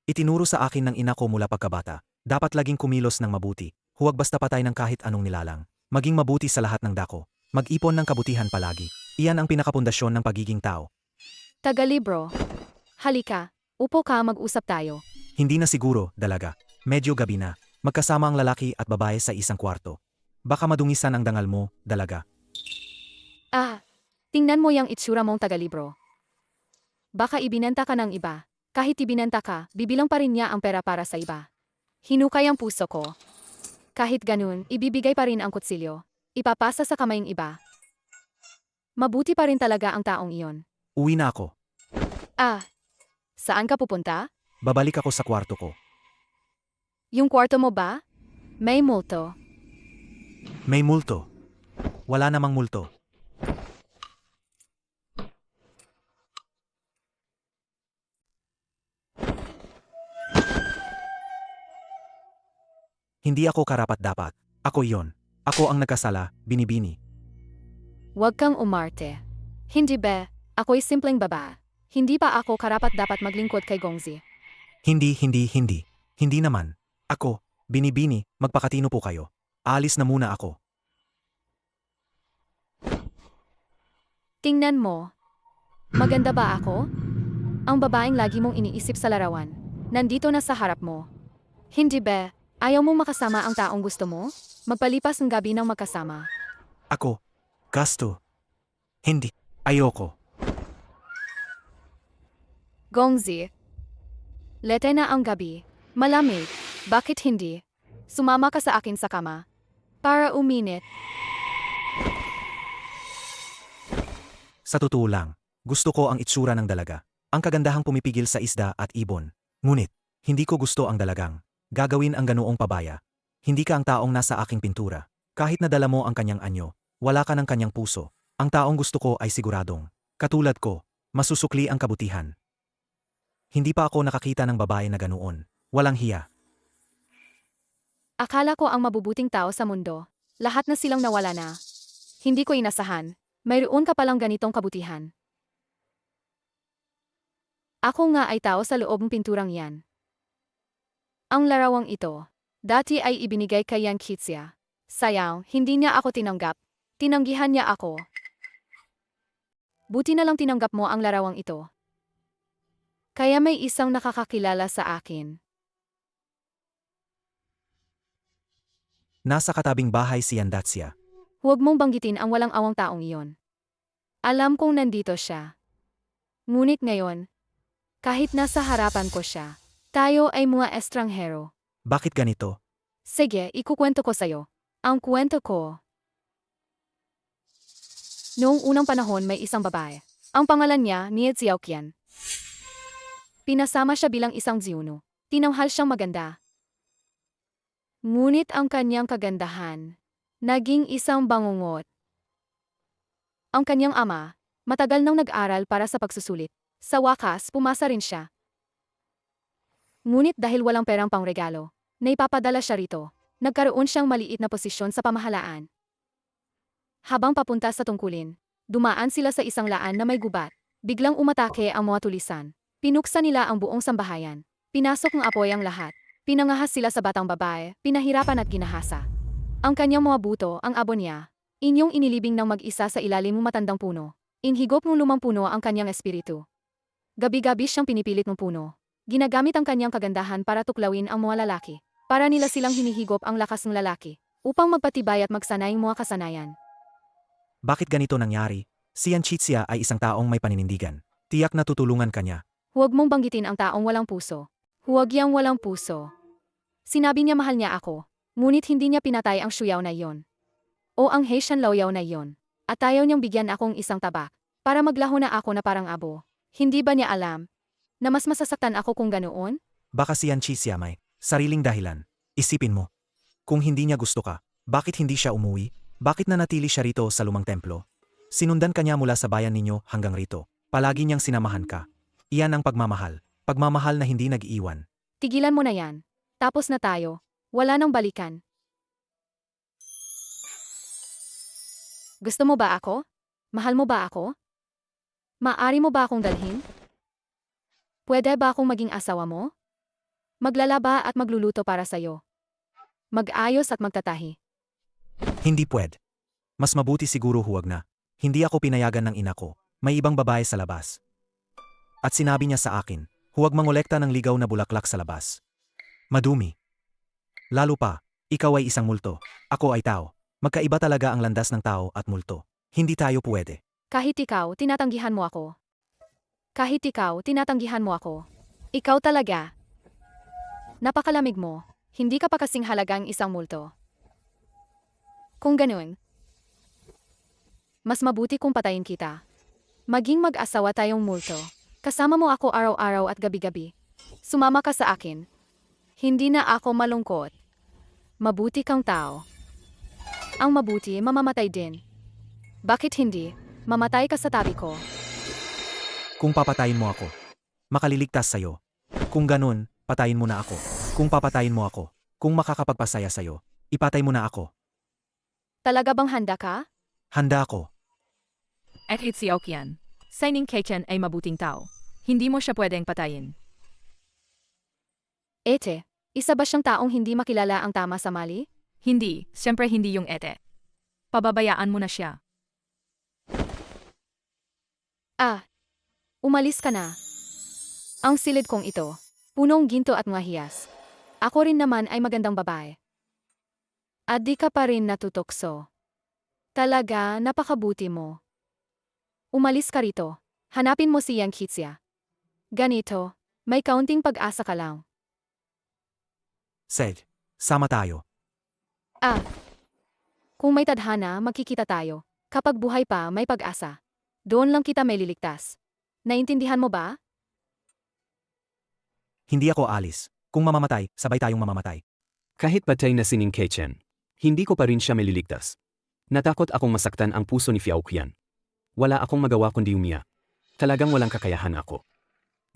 Itinuro sa akin ng ina ko mula pagkabata. Dapat laging kumilos ng mabuti. Huwag basta patay ng kahit anong nilalang. Maging mabuti sa lahat ng dako. Mag-ipon ng kabutihan palagi. Iyan ang pinakapundasyon ng pagiging tao. Tagalibro. Halika, upo ka mag-usap tayo. Hindi na siguro, dalaga. Medyo gabi na. Magkasama ang lalaki at babae sa isang kwarto. Baka madungisan ang dangal mo, dalaga. Ah, tingnan mo yung itsura mong tagalibro. Baka ibinenta ka ng iba. Kahit ibinenta ka, bibilang pa rin niya ang pera para sa iba. Hinukay ang puso ko. Kahit ganun, ibibigay pa rin ang kutsilyo. Ipapasa sa kamayng iba. Mabuti pa rin talaga ang taong iyon. Uwi na ako. Ah, saan ka pupunta? Babalik ako sa kwarto ko. Yung kwarto mo ba? May multo. May multo. Wala namang multo. Hindi ako karapat-dapat. Ako iyon. Ako ang nagkasala, binibini. Huwag kang umarte. Hindi ba, ako'y simpleng baba. Hindi pa ako karapat-dapat maglingkod kay Gongzi. Hindi. Hindi naman. Ako, binibini, magpakatino po kayo. Aalis na muna ako. Tingnan mo. Maganda ba ako? Ang babaeng lagi mong iniisip sa larawan. Nandito na sa harap mo. Hindi ba, ayaw mong makasama ang taong gusto mo? Magpalipas ng gabi ng magkasama. Ako. Gasto. Hindi. Ayoko. Gongzi. Lete na ang gabi. Malamig. Bakit hindi? Sumama ka sa akin sa kama. Para uminit. Sa totoo lang, gusto ko ang itsura ng dalaga. Ang kagandahang pumipigil sa isda at ibon. Ngunit, hindi ko gusto ang dalagang. Gagawin ang ganoong pabaya. Hindi ka ang taong nasa aking pintura. Kahit nadala mo ang kanyang anyo, wala ka ng kanyang puso. Ang taong gusto ko ay siguradong. Katulad ko, masusukli ang kabutihan. Hindi pa ako nakakita ng babae na ganoon. Walang hiya. Akala ko ang mabubuting tao sa mundo. Lahat na silang nawala na. Hindi ko inasahan. Mayroon ka palang ganitong kabutihan. Ako nga ay tao sa loob ng pinturang yan. Ang larawang ito, dati ay ibinigay kay Yan Kitsia. Sayang, hindi niya ako tinanggap. Tinanggihan niya ako. Buti na lang tinanggap mo ang larawang ito. Kaya may isang nakakakilala sa akin. Nasa katabing bahay si Yandatsya. Huwag mong banggitin ang walang awang taong iyon. Alam kong nandito siya. Ngunit ngayon, kahit nasa harapan ko siya, tayo ay mga estranghero. Bakit ganito? Sige, ikukwento ko sa'yo. Ang kwento ko. Noong unang panahon may isang babae. Ang pangalan niya, Nia Xiaoqian. Pinasama siya bilang isang ziyuno. Tinanghal siyang maganda. Ngunit ang kanyang kagandahan, naging isang bangungot. Ang kanyang ama, matagal nang nag-aral para sa pagsusulit. Sa wakas, pumasa rin siya. Ngunit dahil walang perang pangregalo, naipapadala siya rito. Nagkaroon siyang maliit na posisyon sa pamahalaan. Habang papunta sa tungkulin, dumaan sila sa isang laan na may gubat. Biglang umatake ang mga tulisan. Pinuksa nila ang buong sambahayan. Pinasok ng apoy ang lahat. Pinangahas sila sa batang babae, pinahirapan at ginahasa. Ang kanyang mga buto, ang abo niya, inyong inilibing ng mag-isa sa ilalim ng matandang puno. Inhigop ng lumang puno ang kanyang espiritu. Gabi-gabi siyang pinipilit ng puno. Ginagamit ang kanyang kagandahan para tuklawin ang mga lalaki. Para nila silang hinihigop ang lakas ng lalaki, upang magpatibay at magsanay ang mga kasanayan. Bakit ganito nangyari? Si Yanchitsia ay isang taong may paninindigan. Tiyak na tutulungan kanya. Huwag mong banggitin ang taong walang puso. Huwag yang walang puso. Sinabi niya mahal niya ako, ngunit hindi niya pinatay ang shuyaw na iyon. O ang Haitian lauyaw na iyon. At ayaw niyang bigyan akong isang tabak, para maglaho na ako na parang abo. Hindi ba niya alam, na mas masasaktan ako kung ganoon? Baka si Yanchitsia may sariling dahilan. Isipin mo. Kung hindi niya gusto ka, bakit hindi siya umuwi? Bakit nanatili siya rito sa lumang templo? Sinundan ka niya mula sa bayan ninyo hanggang rito. Palagi niyang sinamahan ka. Iyan ang pagmamahal. Pagmamahal na hindi nag-iwan. Tigilan mo na yan. Tapos na tayo. Wala nang balikan. Gusto mo ba ako? Mahal mo ba ako? Maari mo ba akong dalhin? Pwede ba akong maging asawa mo? Maglalaba at magluluto para sa'yo. Mag-ayos at magtatahi. Hindi pwede. Mas mabuti siguro huwag na. Hindi ako pinayagan ng ina ko. May ibang babae sa labas. At sinabi niya sa akin, huwag mangolekta ng ligaw na bulaklak sa labas. Madumi. Lalo pa, ikaw ay isang multo. Ako ay tao. Magkaiba talaga ang landas ng tao at multo. Hindi tayo pwede. Kahit ikaw, tinatanggihan mo ako. Kahit ikaw, tinatanggihan mo ako. Ikaw talaga. Napakalamig mo. Hindi ka pa kasing halagang isang multo. Kung ganun, mas mabuti kung patayin kita. Maging mag-asawa tayong multo. Kasama mo ako araw-araw at gabi-gabi. Sumama ka sa akin. Hindi na ako malungkot. Mabuti kang tao. Ang mabuti, mamamatay din. Bakit hindi? Mamatay ka sa tabi ko. Kung papatayin mo ako, makaliligtas sa'yo. Kung ganun, patayin mo na ako. Kung papatayin mo ako, kung makakapagpasaya sa'yo, ipatay mo na ako. Talaga bang handa ka? Handa ako. At si Okian. Signing Keichen ay mabuting tao. Hindi mo siya pwedeng patayin. Ete, isa ba siyang taong hindi makilala ang tama sa mali? Hindi, siyempre hindi yung ete. Pababayaan mo na siya. Ah, umalis ka na. Ang silid kong ito, punong ginto at mga hiyas. Ako rin naman ay magandang babae. At di ka pa rin natutokso. Talaga, napakabuti mo. Umalis ka rito. Hanapin mo si Yang Kitsia. Ganito, may kaunting pag-asa ka lang. Sed, sama tayo. Ah, kung may tadhana, magkikita tayo. Kapag buhay pa, may pag-asa. Doon lang kita may liligtas. Naintindihan mo ba? Hindi ako alis. Kung mamamatay, sabay tayong mamamatay. Kahit patay na si Ning Keichen, hindi ko pa rin siya maliligtas. Natakot akong masaktan ang puso ni Fiaoqian. Wala akong magawa kundi umiyak. Talagang walang kakayahan ako.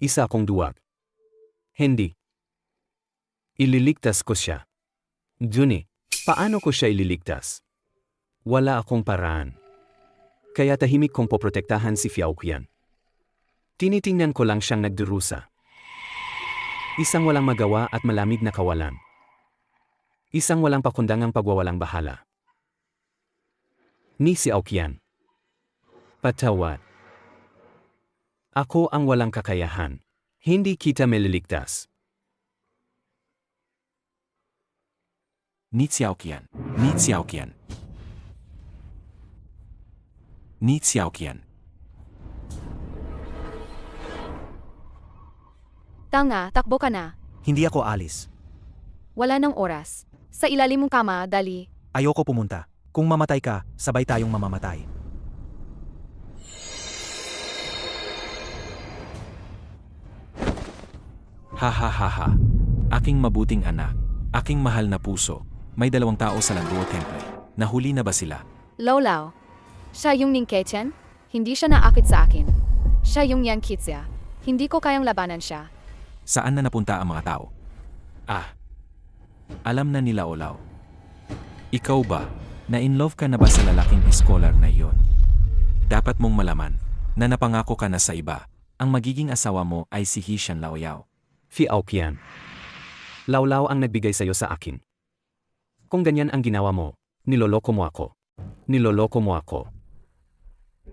Isa akong duwag. Hindi. Ililigtas ko siya. Juni, paano ko siya ililigtas? Wala akong paraan. Kaya tahimik kong poprotektahan si Fiaoqian. Tinitingnan ko lang siyang nagdurusa. Isang walang magawa at malamig na kawalan. Isang walang pakundangang pagwawalang bahala. Ni si Aoqian. Patawad. Ako ang walang kakayahan. Hindi kita maliligtas. Ni Xiaoqian. Ni Xiaoqian. Ni Xiaoqian. Tanga, takbo ka na. Hindi ako alis. Wala nang oras. Sa ilalim mong kama, dali. Ayoko pumunta. Kung mamatay ka, sabay tayong mamamatay. Ha ha ha ha. Aking mabuting anak. Aking mahal na puso. May 2 tao sa Landuo Temple. Nahuli na ba sila? Lolaw. Siya yung Ning Keichen? Hindi siya naakit sa akin. Siya yung Yang Kitsia. Hindi ko kayang labanan siya. Saan na napunta ang mga tao? Ah. Alam na nila Olaw. Ikaw ba? Na-inlove ka na ba sa lalaking scholar na iyon? Dapat mong malaman na napangako ka na sa iba. Ang magiging asawa mo ay si Hishan Laoyao. Fiaoqian. Lawlaw ang nagbigay sa'yo sa akin. Kung ganyan ang ginawa mo, niloloko mo ako. Niloloko mo ako.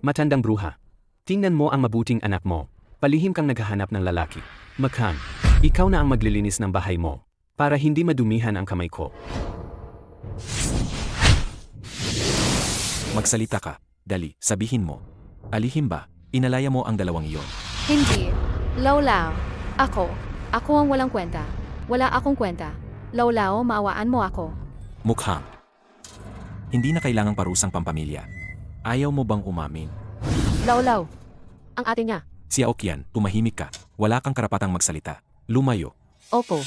Matandang bruha. Tingnan mo ang mabuting anak mo. Palihim kang naghahanap ng lalaki. Makhan, ikaw na ang maglilinis ng bahay mo para hindi madumihan ang kamay ko. Magsalita ka. Dali, sabihin mo. Alihim ba? Inalaya mo ang 2 iyon. Hindi. Lolaw. Ako ang walang kwenta. Wala akong kwenta. Lolaw, maawaan mo ako. Mukhang. Hindi na kailangang parusang pampamilya. Ayaw mo bang umamin? Lawlaw. Ang ate niya. Si Aoqian, tumahimik ka. Wala kang karapatang magsalita. Lumayo. Opo.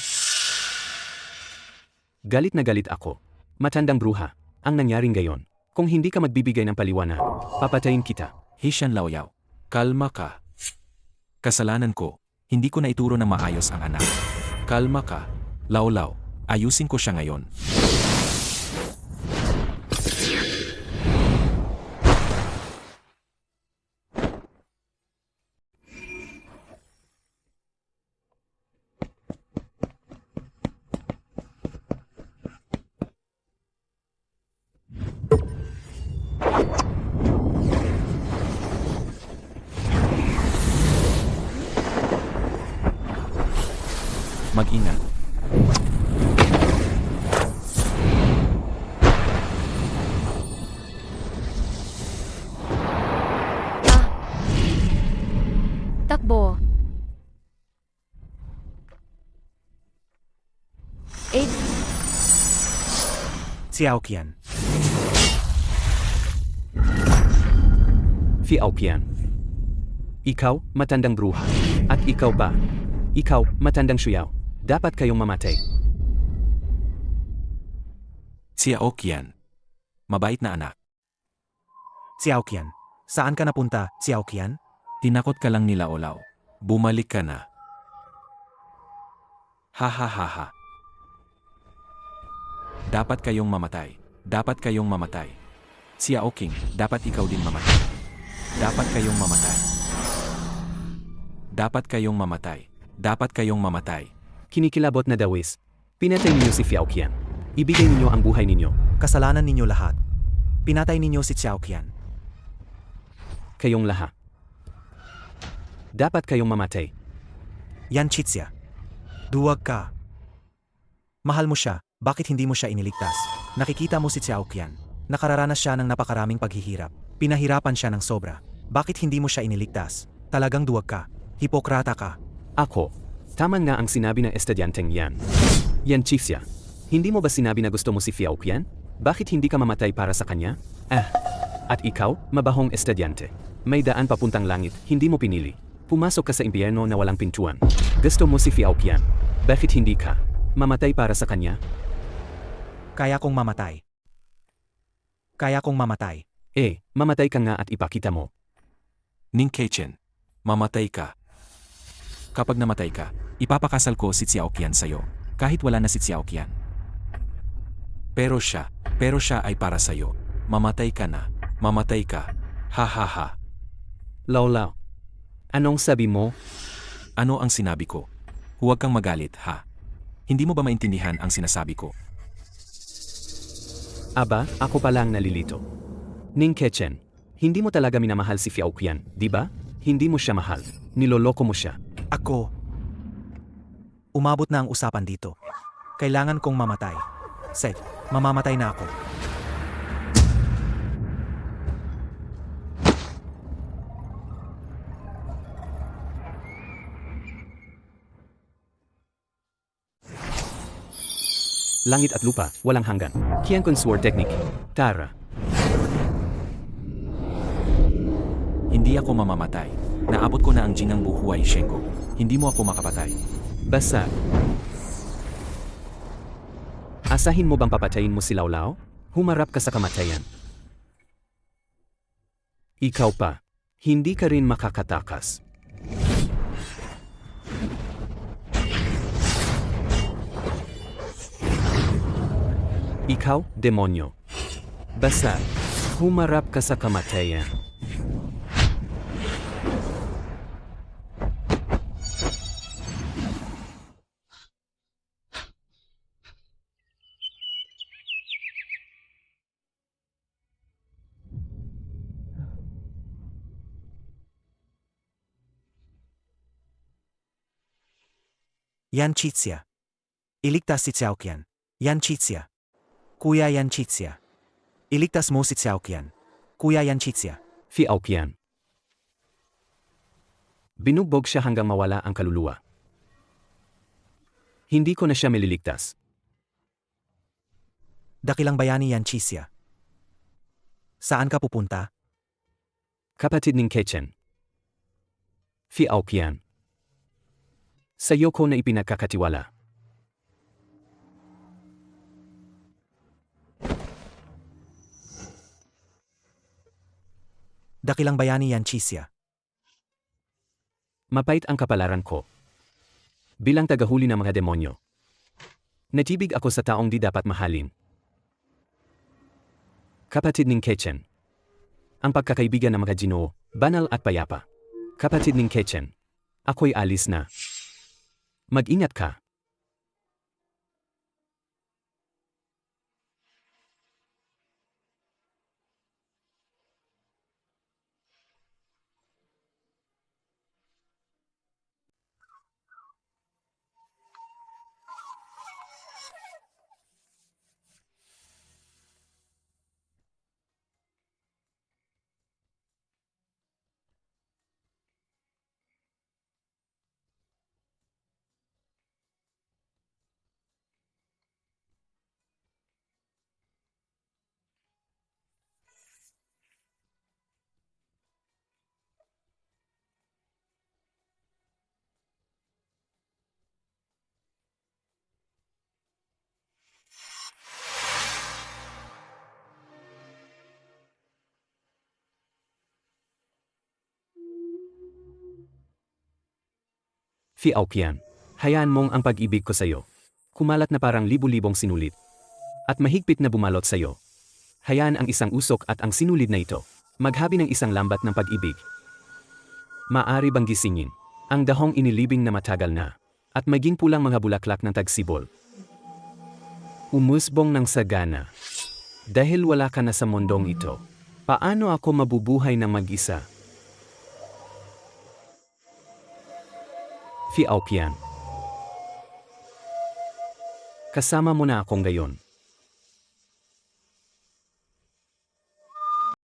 Galit na galit ako. Matandang bruha, ang nangyaring gayon. Kung hindi ka magbibigay ng paliwanag, papatayin kita. Hishan Laoyao, kalma ka. Kasalanan ko, hindi ko na ituro ng maayos ang anak. Kalma ka, Laolao, ayusin ko siya ngayon. Mag-ingat. Takbo. 8. Si Aokian. Fi Aokian. Ikaw, matandang bruha. At ikaw ba? Ikaw, matandang Xiao. Dapat kayong mamatay. Si Aokian. Mabait na anak. Si Aokian. Saan ka napunta, si Aokian? Tinakot ka lang ni Laolao. Bumalik ka na. Ha ha ha ha. Dapat kayong mamatay. Dapat kayong mamatay. Si Aoking, dapat ikaw din mamatay. Dapat kayong mamatay. Dapat kayong mamatay. Dapat kayong mamatay. Kinikilabot na dawis. Pinatay ninyo si Fiaoqian. Ibigay ninyo ang buhay ninyo. Kasalanan ninyo lahat. Pinatay ninyo si Xiaoqian. Kayong lahat. Dapat kayong mamatay. Yan Chitsia. Duwag ka. Mahal mo siya, bakit hindi mo siya iniligtas? Nakikita mo si Xiaoqian. Nakararanas siya ng napakaraming paghihirap. Pinahirapan siya ng sobra. Bakit hindi mo siya iniligtas? Talagang duwag ka. Hipokrata ka. Ako. Tama nga ang sinabi ng estudyanteng yan. Yan Chixia. Hindi mo ba sinabi na gusto mo si Fiaoqian? Bakit hindi ka mamatay para sa kanya? At ikaw, mabahong estudyante. May daan papuntang langit, hindi mo pinili. Pumasok ka sa impyerno na walang pintuan. Gusto mo si Fiaoqian. Bakit hindi ka mamatay para sa kanya? Kaya kong mamatay. Kaya kong mamatay. Mamatay ka nga at ipakita mo. Ning Keichen, mamatay ka. Kapag namatay ka, ipapakasal ko si Xiaoqian sa'yo, kahit wala na si Xiaoqian. Pero siya ay para sa'yo. Mamatay ka na. Mamatay ka. Ha ha ha. Laolao. Anong sabi mo? Ano ang sinabi ko? Huwag kang magalit, ha? Hindi mo ba maintindihan ang sinasabi ko? Aba, ako pala ang nalilito. Ning Kechen, hindi mo talaga minamahal si Fiaoqian, di ba? Hindi mo siya mahal. Niloloko mo siya. Ako. Umabot na ang usapan dito. Kailangan kong mamatay. Seth, mamamatay na ako. Langit at lupa, walang hanggan. Qiankun Sword Technique. Tara. Hindi ako mamamatay. Naabot ko na ang Jinang Buhuay Shenko. Hindi mo ako makapatay. Basta. Asahin mo bang papatayin mo si Laolao? Humarap ka sa kamatayan. Ikaw pa. Hindi ka rin makakatakas. Ikaw, demonyo. Basta, humarap ka sa kamatayan. Yan Chitsia. Iligtas si Xiaoqian. Yan Chitsia. Kuya Yan Chitsia. Iligtas mo si Xiaoqian. Kuya Yan Chitsia. Fiaoqian. Binugbog siya hanggang mawala ang kaluluwa. Hindi ko na siya maliligtas. Dakilang bayani Yan Chitsia. Saan ka pupunta? Kapatid ng Kechen. Fiaoqian. Sa'yo ko na ipinagkakatiwala. Dakilang bayani yan, Chisya. Mapait ang kapalaran ko. Bilang tagahuli ng mga demonyo. Natibig ako sa taong di dapat mahalin. Kapatid ning Kechen. Ang pagkakaibigan ng mga Ginoo, banal at payapa. Kapatid ning Kechen. Ako'y alis na. Mag-ingat ka. Fi Aokian, hayaan mong ang pag-ibig ko sa'yo. Kumalat na parang libu-libong sinulit. At mahigpit na bumalot sa'yo. Hayaan ang isang usok at ang sinulid na ito. Maghabi ng isang lambat ng pag-ibig. Maari bang gisingin ang dahong inilibing na matagal na at maging pulang mga bulaklak ng tagsibol. Umusbong ng sagana. Dahil wala ka na sa mundong ito, paano ako mabubuhay ng mag-isa? Fi Aokian. Kasama mo na akong gayon.